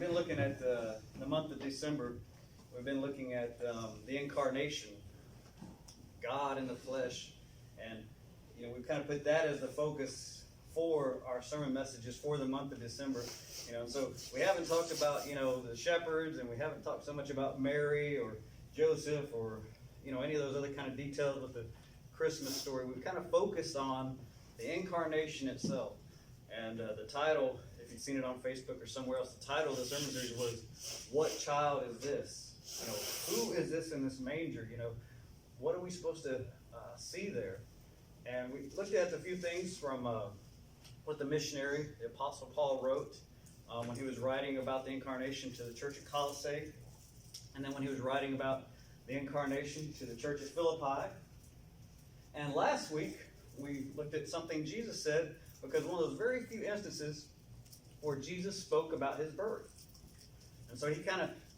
been looking at the month of December. We've been looking at the incarnation, God in the flesh, and we've kind of put that as the focus for our sermon messages for the month of December. So we haven't talked about the shepherds, and we haven't talked so much about Mary or Joseph or any of those other kind of details with the Christmas story. We've kind of focused on the incarnation itself, and the title, if you've seen it on Facebook or somewhere else, the title of the sermon series was "What Child Is This?" Who is this in this manger? What are we supposed to see there? And we looked at a few things from what the missionary, the Apostle Paul, wrote when he was writing about the incarnation to the church at Colossae, and then when he was writing about the incarnation to the church at Philippi. And last week, we looked at something Jesus said, because one of those very few instances where Jesus spoke about his birth. And so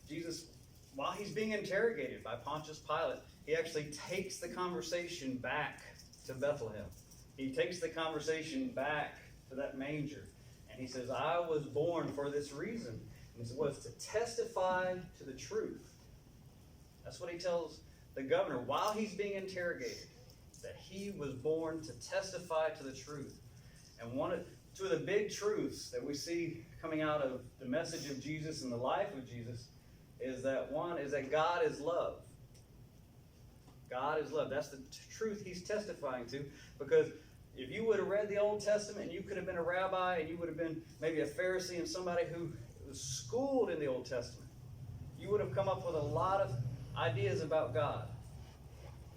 Jesus, while he's being interrogated by Pontius Pilate, he actually takes the conversation back to Bethlehem. He takes the conversation back to that manger. And he says, I was born for this reason. And it was to testify to the truth. That's what he tells the governor while he's being interrogated, that he was born to testify to the truth. And two of the big truths that we see coming out of the message of Jesus and the life of Jesus is that one is that God is love. God is love. That's the truth he's testifying to, because if you would have read the Old Testament, you could have been a rabbi, and you would have been maybe a Pharisee and somebody who was schooled in the Old Testament, you would have come up with a lot of ideas about God,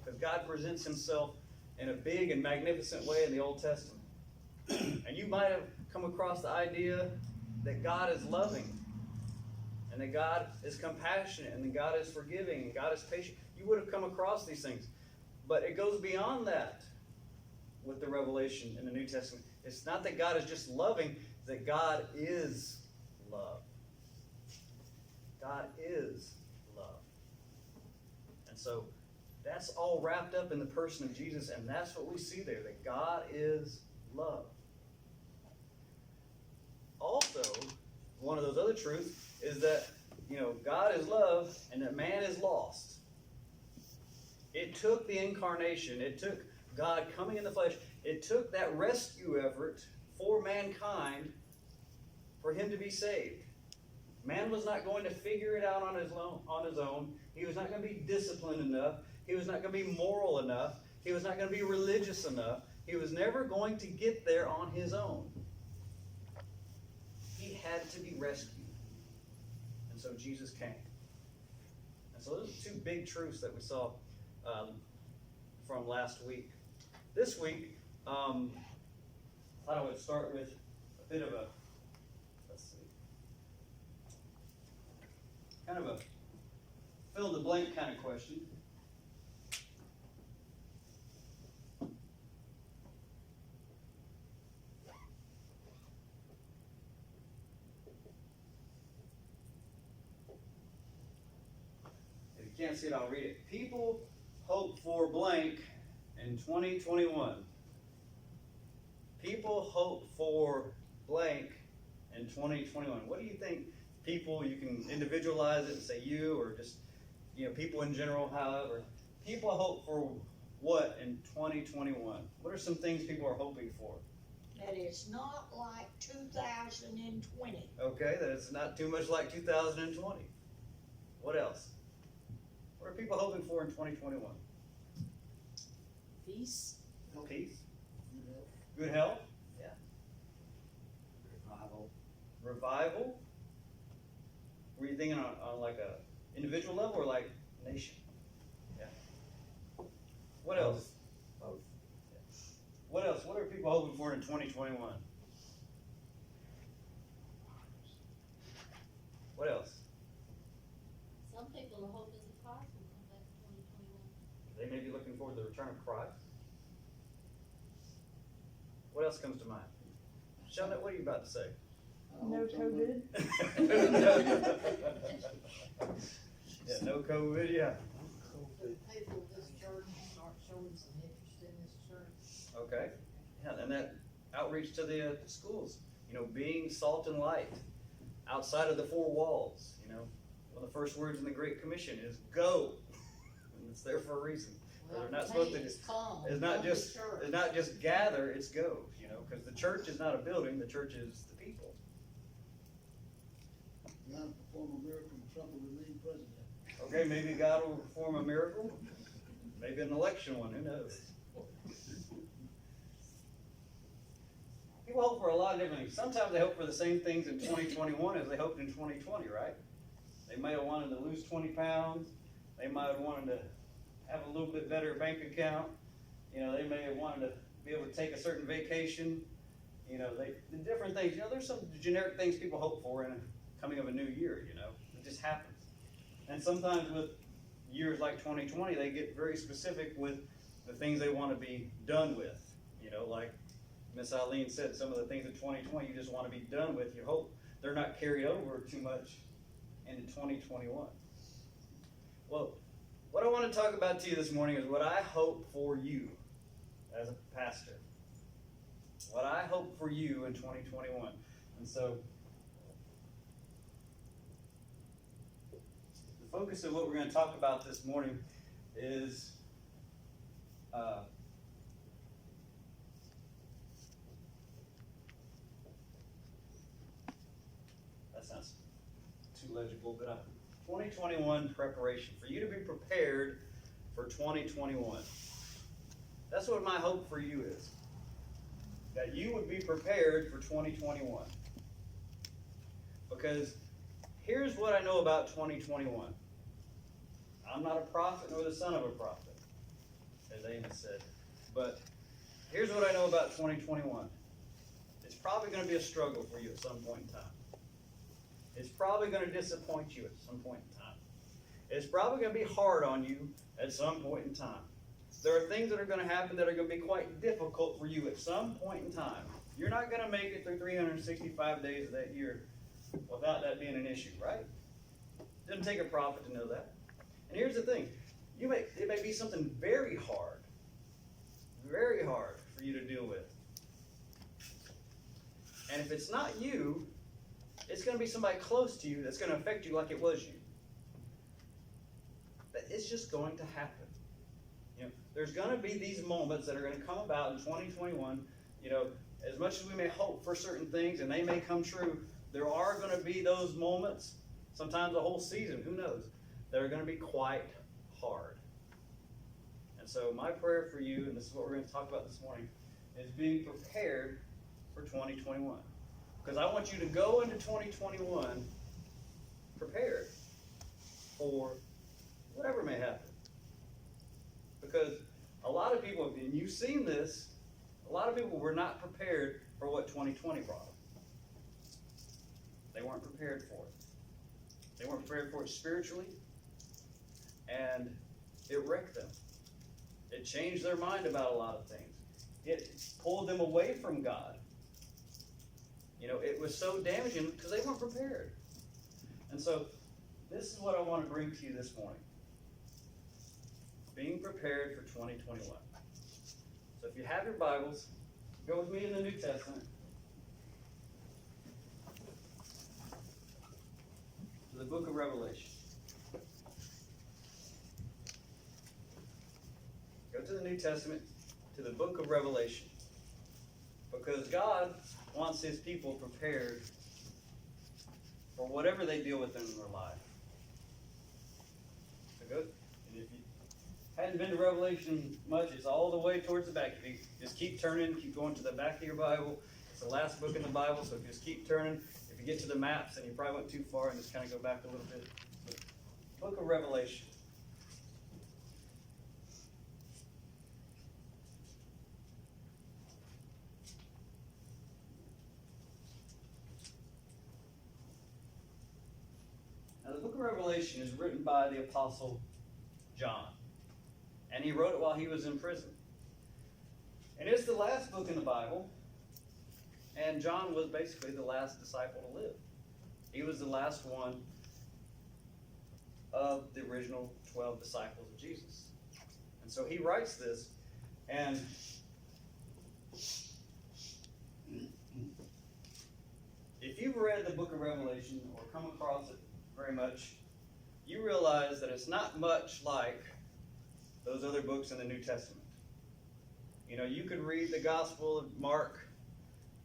because God presents himself in a big and magnificent way in the Old Testament. And you might have come across the idea that God is loving, and that God is compassionate, and that God is forgiving, and God is patient. You would have come across these things. But it goes beyond that with the revelation in the New Testament. It's not that God is just loving, it's that God is love. God is love. And so that's all wrapped up in the person of Jesus, and that's what we see there, that God is love. Also, one of those other truths is that, God is love and that man is lost. It took the incarnation, it took God coming in the flesh, it took that rescue effort for mankind for him to be saved. Man was not going to figure it out on his own. He was not going to be disciplined enough. He was not going to be moral enough. He was not going to be religious enough. He was never going to get there on his own. He had to be rescued. And so Jesus came. And so those are two big truths that we saw from last week. This week, I thought I would start with a bit of a, kind of a fill-in-the-blank kind of question. If you can't see it, I'll read it. People hope for blank in 2021. People hope for blank in 2021. What do you think? People, you can individualize it and say you, or just people in general. However, people hope for what in 2021? What are some things people are hoping for? That it's not like 2020. Okay, that it's not too much like 2020. What else? What are people hoping for in 2021? Peace. Peace. Good health. Yeah. Revival. Were you thinking on like a individual level or like nation? Yeah. What else? Both. Yeah. What else? What are people hoping for in 2021? What else? Some people are hoping that Christ will come back in 2021. They may be looking forward to the return of Christ. What else comes to mind? Shana, what are you about to say? No COVID. Yeah, no COVID, yeah. People of this church start showing some interest in this church. Okay. Yeah, and that outreach to the schools, being salt and light. outside of the four walls. You know, one of the first words in the Great Commission is go. And it's there for a reason. Well, They're not to supposed me, to it's come, It's not come to just church. it's not just gather, it's go, you know, because the church is not a building, the church is the people. God will perform a miracle and Trump will remain president. Okay, maybe God will perform a miracle, maybe an election one, who knows? People hope for a lot of different things. Sometimes they hope for the same things in 2021 as they hoped in 2020, right? They might have wanted to lose 20 pounds. They might have wanted to have a little bit better bank account. You know, they may have wanted to be able to take a certain vacation. You know, the different things. You know, there's some generic things people hope for in a coming of a new year, you know. It just happens. And sometimes with years like 2020, they get very specific with the things they want to be done with. You know, like Miss Eileen said, some of the things in 2020 you just want to be done with. You hope they're not carried over too much into 2021. Well, what I want to talk about to you this morning is what I hope for you as a pastor. What I hope for you in 2021. And so, the focus of what we're going to talk about this morning is that sounds too legible, but 2021 preparation. For you to be prepared for 2021. That's what my hope for you is. That you would be prepared for 2021. Because here's what I know about 2021. I'm not a prophet nor the son of a prophet, as Amos said. But here's what I know about 2021. It's probably going to be a struggle for you at some point in time. It's probably going to disappoint you at some point in time. It's probably going to be hard on you at some point in time. There are things that are going to happen that are going to be quite difficult for you at some point in time. You're not going to make it through 365 days of that year without that being an issue, right? It doesn't take a prophet to know that. And here's the thing. It may be something very hard for you to deal with. And if it's not you, it's going to be somebody close to you that's going to affect you like it was you. But it's just going to happen. You know, there's going to be these moments that are going to come about in 2021. You know, as much as we may hope for certain things and they may come true, there are going to be those moments, sometimes a whole season, who knows, that are going to be quite hard. And so my prayer for you, and this is what we're going to talk about this morning, is being prepared for 2021. Because I want you to go into 2021 prepared for whatever may happen. Because a lot of people, and you've seen this, a lot of people were not prepared for what 2020 brought them. They weren't prepared for it. They weren't prepared for it spiritually, and it wrecked them. It changed their mind about a lot of things. It pulled them away from God. You know, it was so damaging because they weren't prepared. And so, this is what I want to bring to you this morning. Being prepared for 2021. So if you have your Bibles, go with me in the New Testament. To the book of Revelation. Go to the New Testament, to the book of Revelation. Because God wants His people prepared for whatever they deal with in their life. So go, and if you hadn't been to Revelation much, it's all the way towards the back. If you just keep turning, keep going to the back of your Bible. It's the last book in the Bible, so just keep turning. If you get to the maps, and you probably went too far, and just kind of go back a little bit. Book of Revelation. Now, the book of Revelation is written by the Apostle John. And he wrote it while he was in prison. And it's the last book in the Bible. And John was basically the last disciple to live. He was the last one of the original 12 disciples of Jesus. And so he writes this, and if you've read the book of Revelation or come across it very much, you realize that it's not much like those other books in the New Testament. You know, you could read the Gospel of Mark,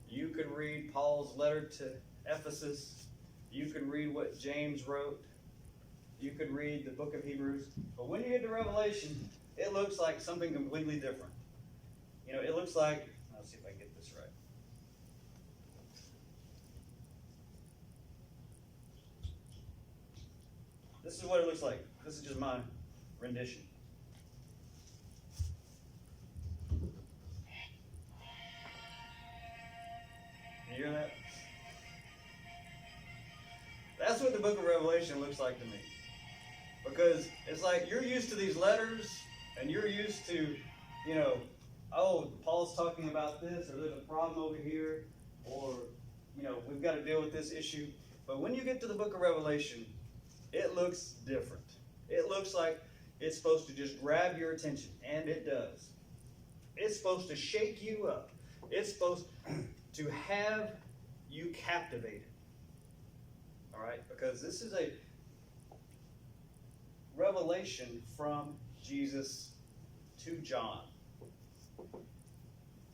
you could read Paul's letter to Ephesus, you could read what James wrote, you could read the book of Hebrews, but when you get to Revelation, it looks like something completely different. You know, it looks like, let's see if I can get this right. This is what it looks like. This is just my rendition. You hear that? That's what the book of Revelation looks like to me. Because it's like you're used to these letters and you're used to, you know, oh, Paul's talking about this, or there's a problem over here, or, you know, we've got to deal with this issue. But when you get to the book of Revelation, it looks different. It looks like it's supposed to just grab your attention, and it does. It's supposed to shake you up. It's supposed to have you captivated. All right? Because this is a revelation from Jesus to John.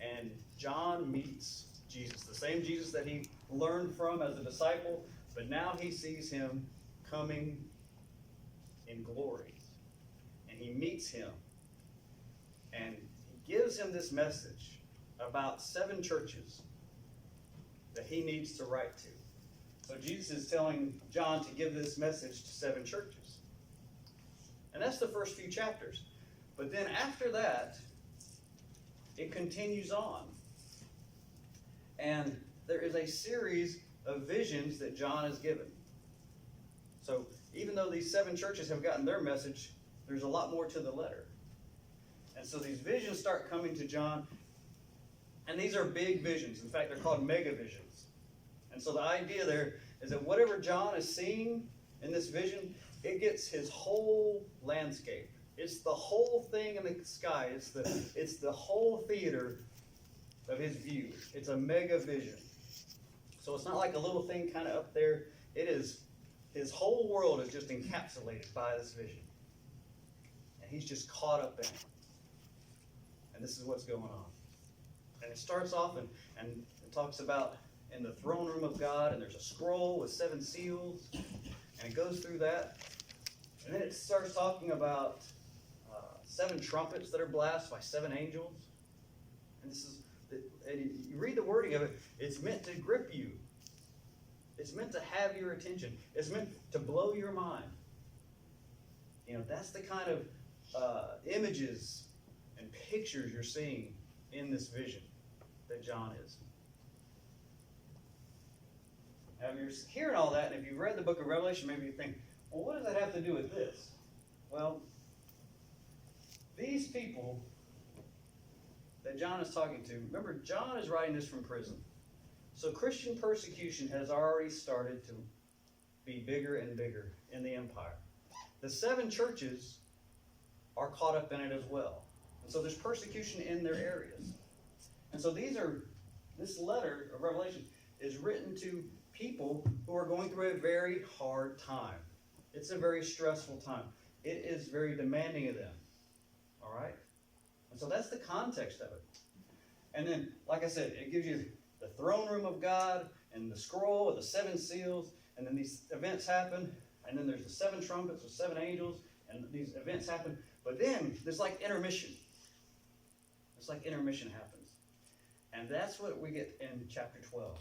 And John meets Jesus, the same Jesus that he learned from as a disciple, but now he sees him coming in glory. And he meets him. And he gives him this message about 7 churches that he needs to write to. So Jesus is telling John to give this message to 7 churches. And that's the first few chapters. But then after that, it continues on. And there is a series of visions that John is given. So even though these 7 churches have gotten their message, there's a lot more to the letter. And so these visions start coming to John. And these are big visions. In fact, they're called mega visions. And so the idea there is that whatever John is seeing in this vision, it gets his whole landscape. It's the whole thing in the sky. It's the whole theater of his view. It's a mega vision. So it's not like a little thing kind of up there. It is, his whole world is just encapsulated by this vision. And he's just caught up in it. And this is what's going on. And it starts off and it talks about in the throne room of God, and there's a scroll with 7 seals, and it goes through that. And then it starts talking about 7 trumpets that are blasted by 7 angels. And this is, and you read the wording of it, it's meant to grip you. It's meant to have your attention. It's meant to blow your mind. You know, that's the kind of images and pictures you're seeing in this vision that John is. Now, if you're hearing all that, and if you've read the book of Revelation, maybe you think, well, what does that have to do with this? Well, these people that John is talking to, remember, John is writing this from prison. So Christian persecution has already started to be bigger and bigger in the empire. The 7 churches are caught up in it as well. And so there's persecution in their areas. And so this letter of Revelation is written to people who are going through a very hard time. It's a very stressful time. It is very demanding of them. All right? And so that's the context of it. And then, like I said, it gives you the throne room of God and the scroll with the 7 seals. And then these events happen. And then there's the 7 trumpets with 7 angels. And these events happen. But then there's like intermission. It's like intermission happens. And that's what we get in chapter 12.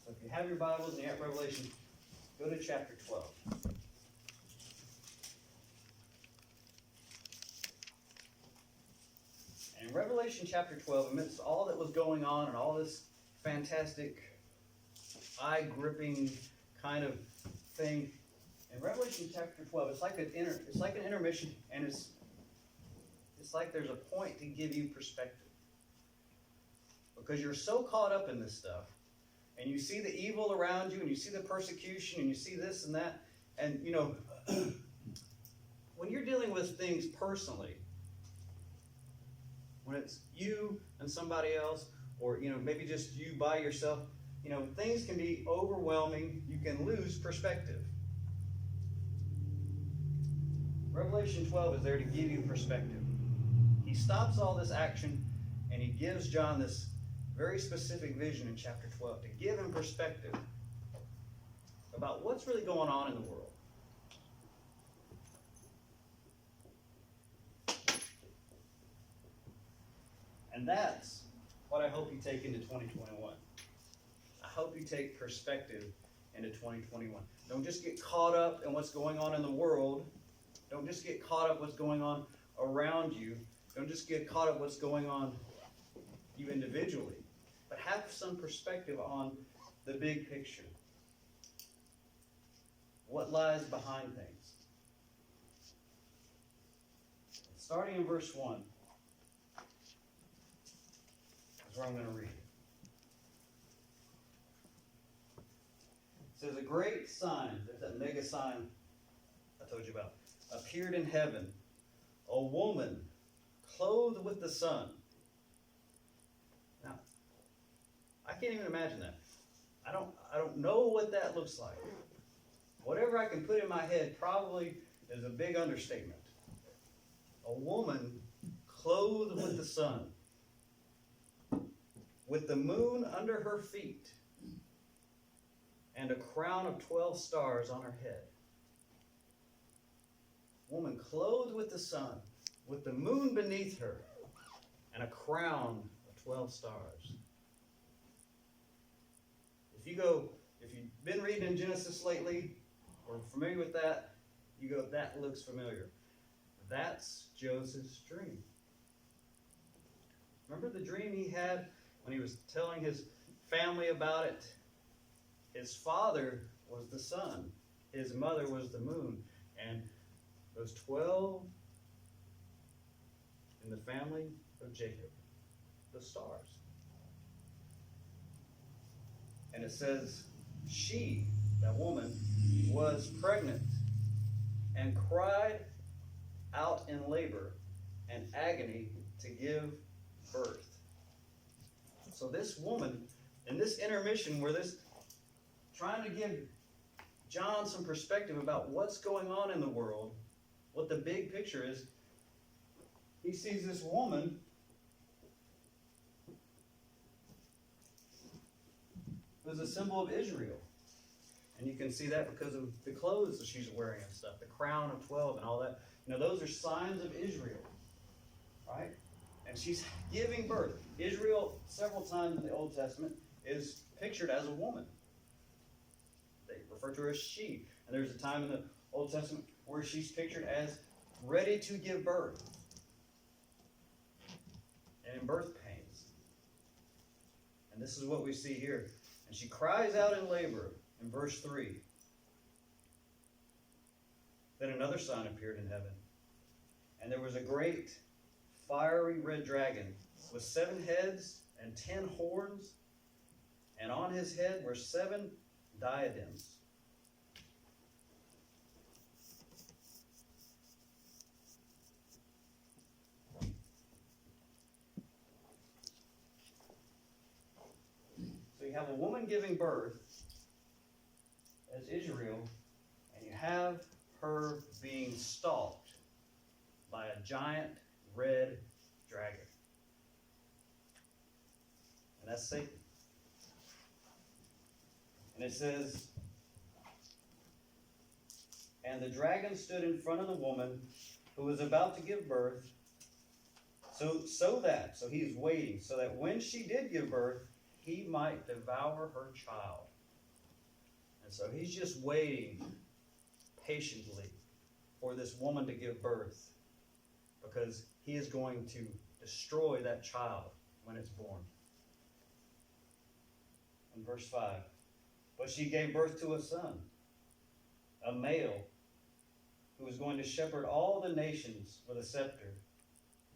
So if you have your Bibles and you have Revelation, go to chapter 12. And in Revelation chapter 12, amidst all that was going on and all this fantastic, eye-gripping kind of thing, in Revelation chapter 12, it's like an intermission, and it's like there's a point to give you perspective. Because you're so caught up in this stuff, and you see the evil around you, and you see the persecution, and you see this and that, and you know, when you're dealing with things personally, when it's you and somebody else, or, maybe just you by yourself, things can be overwhelming. You can lose perspective. Revelation 12 is there to give you perspective. He stops all this action and he gives John this very specific vision in chapter 12 to give him perspective about what's really going on in the world. And that's what I hope you take into 2021. I hope you take perspective into 2021. Don't just get caught up in what's going on in the world. Don't just get caught up what's going on around you. Don't just get caught up what's going on you individually. But have some perspective on the big picture. What lies behind things. Starting in verse 1. That's where I'm going to read. It says, a great sign, there's that mega sign I told you about, appeared in heaven. A woman clothed with the sun. Now, I can't even imagine that. I don't know what that looks like. Whatever I can put in my head probably is a big understatement. A woman clothed with the sun, with the moon under her feet, and a crown of 12 stars on her head. Woman clothed with the sun, with the moon beneath her, and a crown of 12 stars. If you've been reading in Genesis lately, or familiar with that, you go, that looks familiar. That's Joseph's dream. Remember the dream he had when he was telling his family about it? His father was the sun. His mother was the moon. And those 12 in the family of Jacob, the stars. And it says, she, that woman, was pregnant and cried out in labor and agony to give birth. So this woman, in this intermission where this trying to give John some perspective about what's going on in the world, what the big picture is, he sees this woman who's a symbol of Israel. And you can see that because of the clothes that she's wearing and stuff, the crown of 12 and all that. Those are signs of Israel, right? And she's giving birth. Israel, several times in the Old Testament, is pictured as a woman. They refer to her as she. And there's a time in the Old Testament where she's pictured as ready to give birth and in birth pains. And this is what we see here. And she cries out in labor in verse 3. Then another sign appeared in heaven. And there was a great fiery red dragon with 7 heads and 10 horns, and on his head were 7 diadems. So you have a woman giving birth as Israel, and you have her being stalked by a giant red dragon. And that's Satan. And it says, and the dragon stood in front of the woman who was about to give birth, so he's waiting, so that when she did give birth, he might devour her child. And so he's just waiting patiently for this woman to give birth, because he is going to destroy that child when it's born. In verse 5, but she gave birth to a son, a male, who is going to shepherd all the nations with a scepter,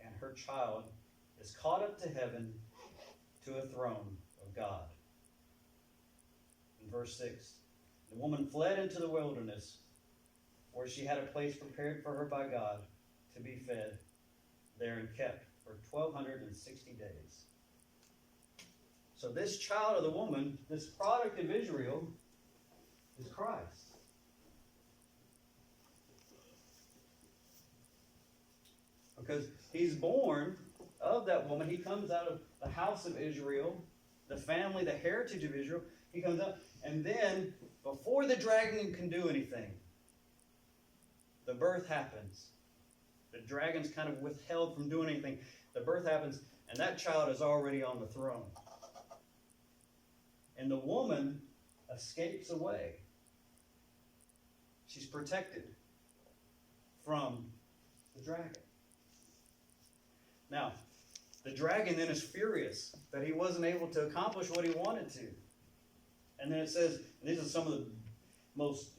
and her child is caught up to heaven to a throne of God. In verse 6, the woman fled into the wilderness, where she had a place prepared for her by God to be fed there and kept for 1,260 days. So this child of the woman, this product of Israel, is Christ. Because he's born of that woman. He comes out of the house of Israel, the family, the heritage of Israel. He comes up, and then, before the dragon can do anything, the birth happens. The dragon's kind of withheld from doing anything. The birth happens, and that child is already on the throne. And the woman escapes away. She's protected from the dragon. Now, the dragon then is furious that he wasn't able to accomplish what he wanted to. And then it says, and these are some of the most,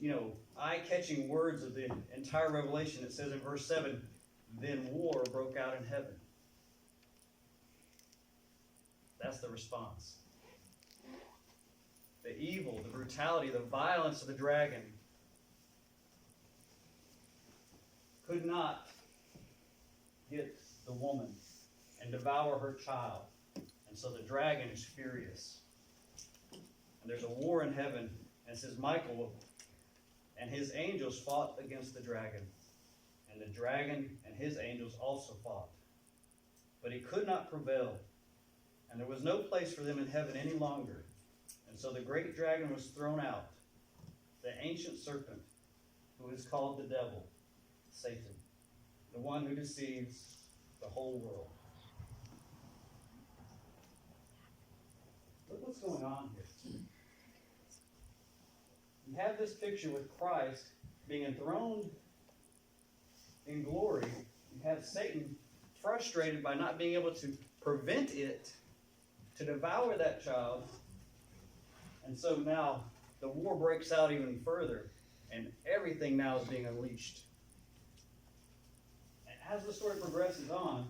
eye-catching words of the entire Revelation. It says in verse 7, then war broke out in heaven. That's the response. The evil, the brutality, the violence of the dragon could not get the woman and devour her child. And so the dragon is furious. And there's a war in heaven. And it says Michael and his angels fought against the dragon. And the dragon and his angels also fought. But he could not prevail. And there was no place for them in heaven any longer. And so the great dragon was thrown out, the ancient serpent, who is called the devil, Satan, the one who deceives the whole world. Look what's going on here. You have this picture with Christ being enthroned in glory. You have Satan frustrated by not being able to prevent it to devour that child. And so now the war breaks out even further, and everything now is being unleashed. And as the story progresses on,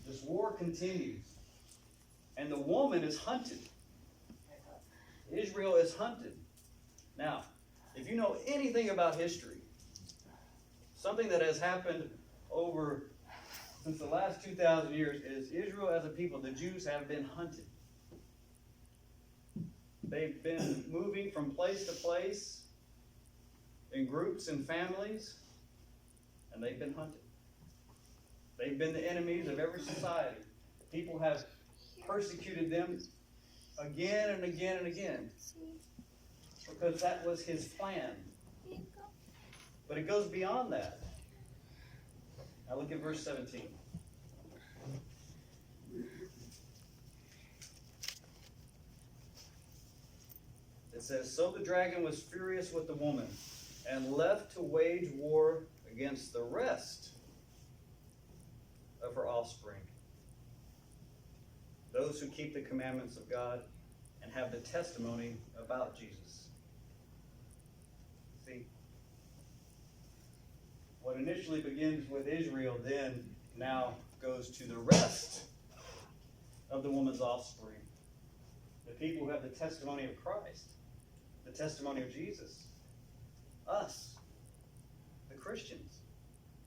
this war continues, and the woman is hunted. Israel is hunted. Now, if you know anything about history, something that has happened over since the last 2,000 years is Israel as a people, the Jews have been hunted. They've been moving from place to place in groups and families, and they've been hunted. They've been the enemies of every society. People have persecuted them again and again and again because that was his plan. But it goes beyond that. Now look at verse 17. It says, so the dragon was furious with the woman and left to wage war against the rest of her offspring, those who keep the commandments of God and have the testimony about Jesus. See, what initially begins with Israel then now goes to the rest of the woman's offspring. The people who have the testimony of Christ, the testimony of Jesus, us, the Christians.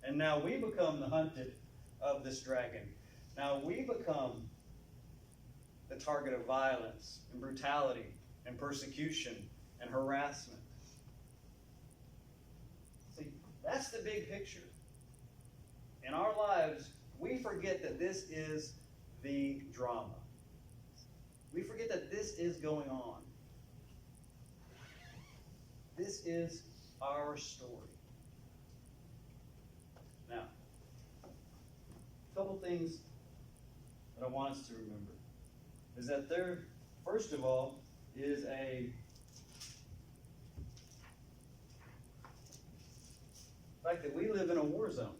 And now we become the hunted of this dragon. Now we become the target of violence and brutality and persecution and harassment. See, that's the big picture. In our lives, we forget that this is the drama. We forget that this is going on. This is our story. Now, a couple things that I want us to remember is that there, first of all, is a fact that we live in a war zone.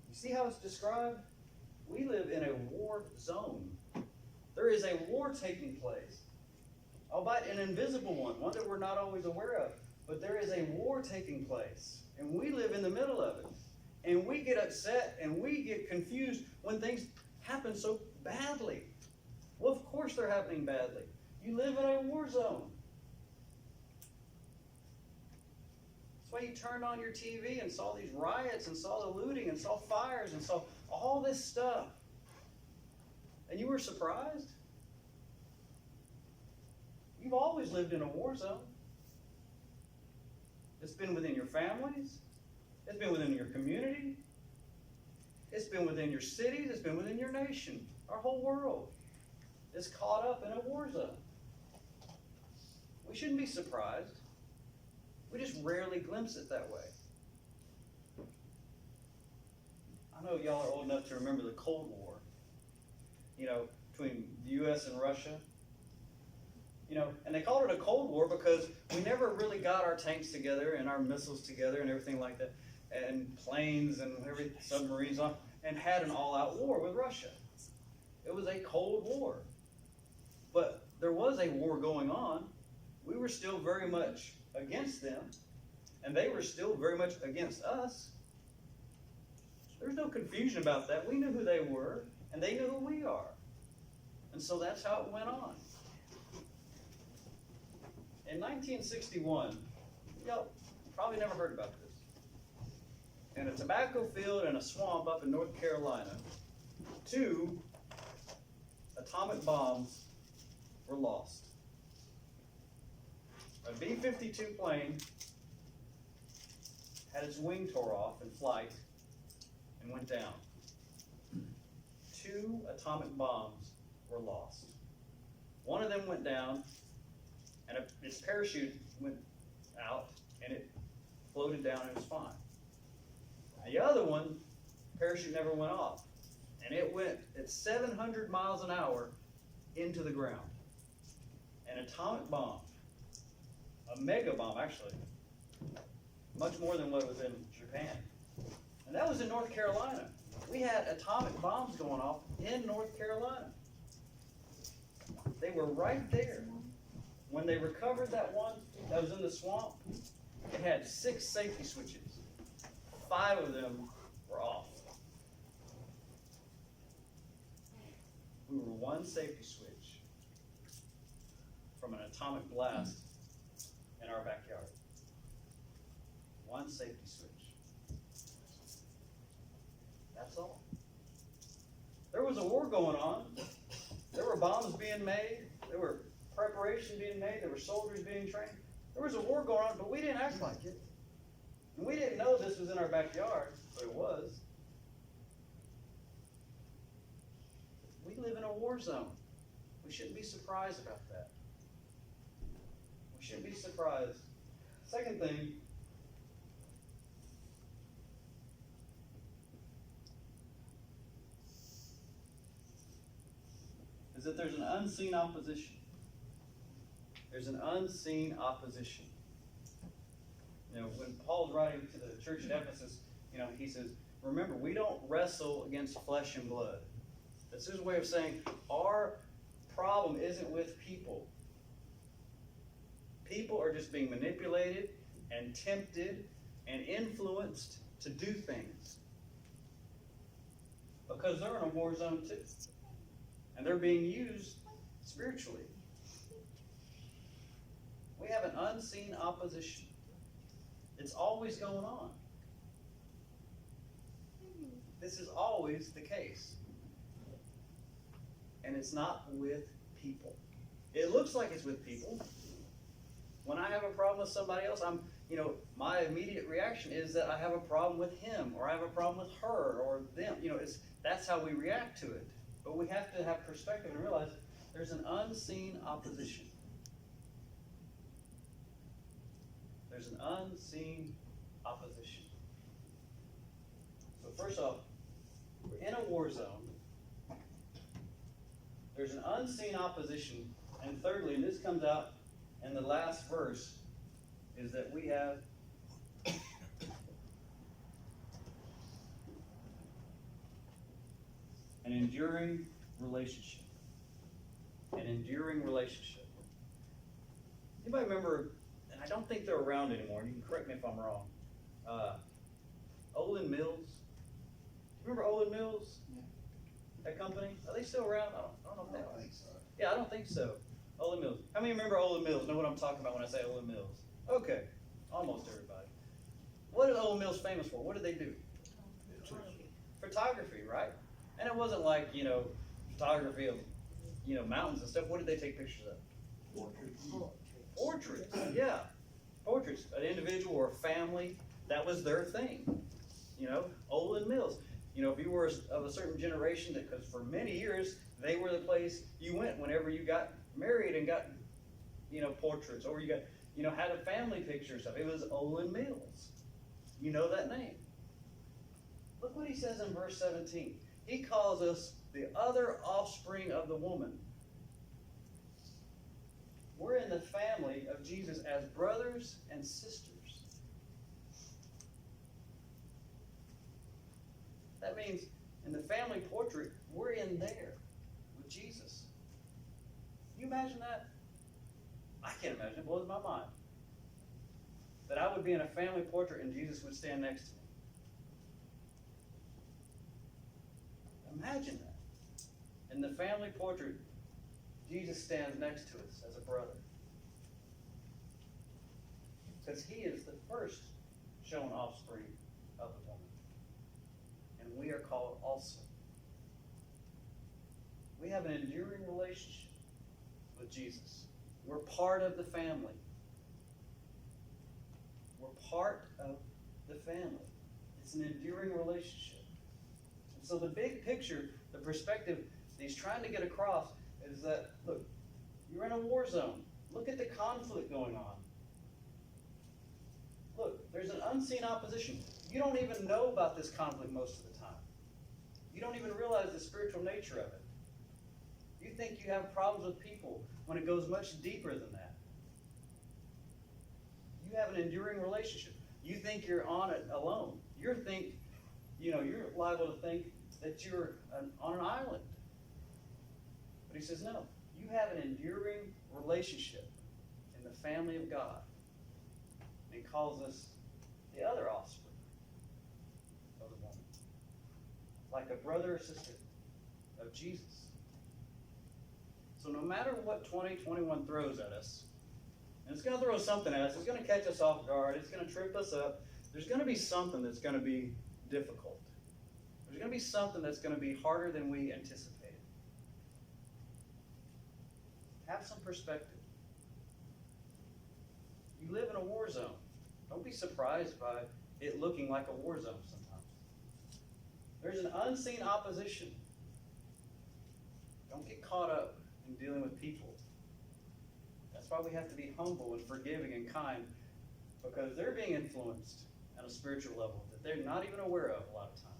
You see how it's described? We live in a war zone. There is a war taking place, albeit an invisible one that we're not always aware of. But there is a war taking place, and we live in the middle of it. And we get upset and we get confused when things happen so badly. Well, of course they're happening badly. You live in a war zone. That's why you turned on your TV and saw these riots and saw the looting and saw fires and saw all this stuff. And you were surprised? You've always lived in a war zone. It's been within your families. It's been within your community. It's been within your cities. It's been within your nation. Our whole world is caught up in a war zone. We shouldn't be surprised. We just rarely glimpse it that way. I know y'all are old enough to remember the Cold War, between the U.S. and Russia. And they called it a Cold War because we never really got our tanks together and our missiles together and everything like that, and planes and submarines on, and had an all-out war with Russia. It was a Cold War. But there was a war going on. We were still very much against them, and they were still very much against us. There's no confusion about that. We knew who they were, and they knew who we are. And so that's how it went on. In 1961, y'all probably never heard about this. In a tobacco field and a swamp up in North Carolina, 2 atomic bombs were lost. A B-52 plane had its wing tore off in flight and went down. 2 atomic bombs were lost. One of them went down, and its parachute went out, and it floated down and it was fine. The other one, parachute never went off, and it went at 700 miles an hour into the ground. An atomic bomb, a mega bomb actually, much more than what was in Japan. And that was in North Carolina. We had atomic bombs going off in North Carolina. They were right there. When they recovered that one that was in the swamp, it had 6 safety switches. 5 of them were off. We were 1 safety switch from an atomic blast in our backyard. 1 safety switch. That's all. There was a war going on. There were bombs being made. There were preparation being made. There were soldiers being trained. There was a war going on, but we didn't act like it. And we didn't know this was in our backyard, but it was. We live in a war zone. We shouldn't be surprised about that. We shouldn't be surprised. Second thing, is that there's an unseen opposition. There's an unseen opposition. When Paul's writing to the church at Ephesus, he says, remember, we don't wrestle against flesh and blood. That's his way of saying our problem isn't with people. People are just being manipulated and tempted and influenced to do things. Because they're in a war zone too. And they're being used spiritually. We have an unseen opposition. It's always going on. This is always the case. And it's not with people. It looks like it's with people. When I have a problem with somebody else, my immediate reaction is that I have a problem with him, or I have a problem with her, or them. That's how we react to it. But we have to have perspective and realize there's an unseen opposition. There's an unseen opposition. So first off, we're in a war zone. There's an unseen opposition. And thirdly, and this comes out in the last verse, is that we have an enduring relationship. An enduring relationship. Anybody remember, and I don't think they're around anymore, and you can correct me if I'm wrong, Olin Mills? Do you remember Olin Mills? Yeah. That company? Are they still around? I don't know if they I are. don't think so. Yeah, I don't think so. Olin Mills. How many remember Olin Mills? Know what I'm talking about when I say Olin Mills? Okay, almost everybody. What is Olin Mills famous for? What did they do? Photography, right? And it wasn't like, photography of, mountains and stuff, what did they take pictures of? Portraits, yeah. Portraits, an individual or a family, that was their thing. Olin Mills. If you were of a certain generation, because for many years, they were the place you went whenever you got married and got, portraits, or you got, had a family picture stuff. It was Olin Mills. You know that name. Look what he says in verse 17. He calls us the other offspring of the woman. We're in the family of Jesus as brothers and sisters. That means in the family portrait, we're in there with Jesus. Can you imagine that? I can't imagine. It blows my mind. That I would be in a family portrait and Jesus would stand next to me. Imagine that. In the family portrait, Jesus stands next to us as a brother. Because he is the first shown offspring of the woman. And we are called also. We have an enduring relationship with Jesus. We're part of the family. We're part of the family. It's an enduring relationship. And so the big picture, the perspective that he's trying to get across is that, look, you're in a war zone. Look at the conflict going on. Look, there's an unseen opposition. You don't even know about this conflict most of the time. You don't even realize the spiritual nature of it. You think you have problems with people when it goes much deeper than that. You have an enduring relationship. You think you're on it alone. You're liable to think that you're on an island. But he says, no, you have an enduring relationship in the family of God. And he calls us the other offspring of the woman. Like a brother or sister of Jesus. So no matter what 2021 throws at us, and it's going to throw something at us, it's going to catch us off guard, it's going to trip us up, there's going to be something that's going to be difficult. There's going to be something that's going to be harder than we anticipated. Have some perspective. You live in a war zone. Don't be surprised by it looking like a war zone sometimes. There's an unseen opposition. Don't get caught up in dealing with people. That's why we have to be humble and forgiving and kind, because they're being influenced at a spiritual level that they're not even aware of a lot of times.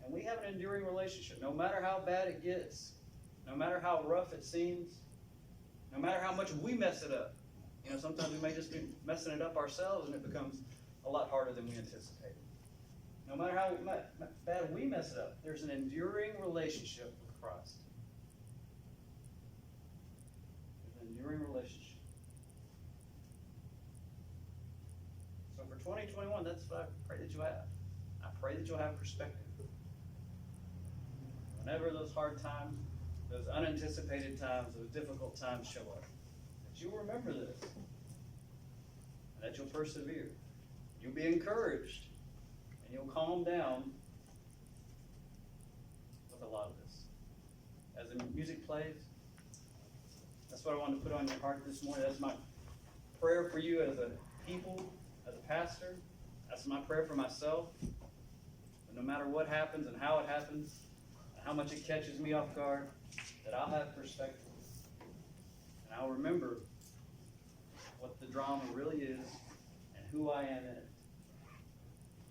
And we have an enduring relationship. No matter how bad it gets, no matter how rough it seems, no matter how much we mess it up. Sometimes we may just be messing it up ourselves and it becomes a lot harder than we anticipated. No matter how bad we mess it up, there's an enduring relationship with Christ. There's an enduring relationship. So for 2021, that's what I pray that you have. I pray that you'll have perspective. Whenever those hard times, those unanticipated times, those difficult times show up, that you'll remember this, and that you'll persevere. You'll be encouraged, and you'll calm down with a lot of this. As the music plays, that's what I wanted to put on your heart this morning. That's my prayer for you as a people, as a pastor. That's my prayer for myself. But no matter what happens and how it happens, and how much it catches me off guard, that I'll have perspective. And I'll remember what the drama really is and who I am in it.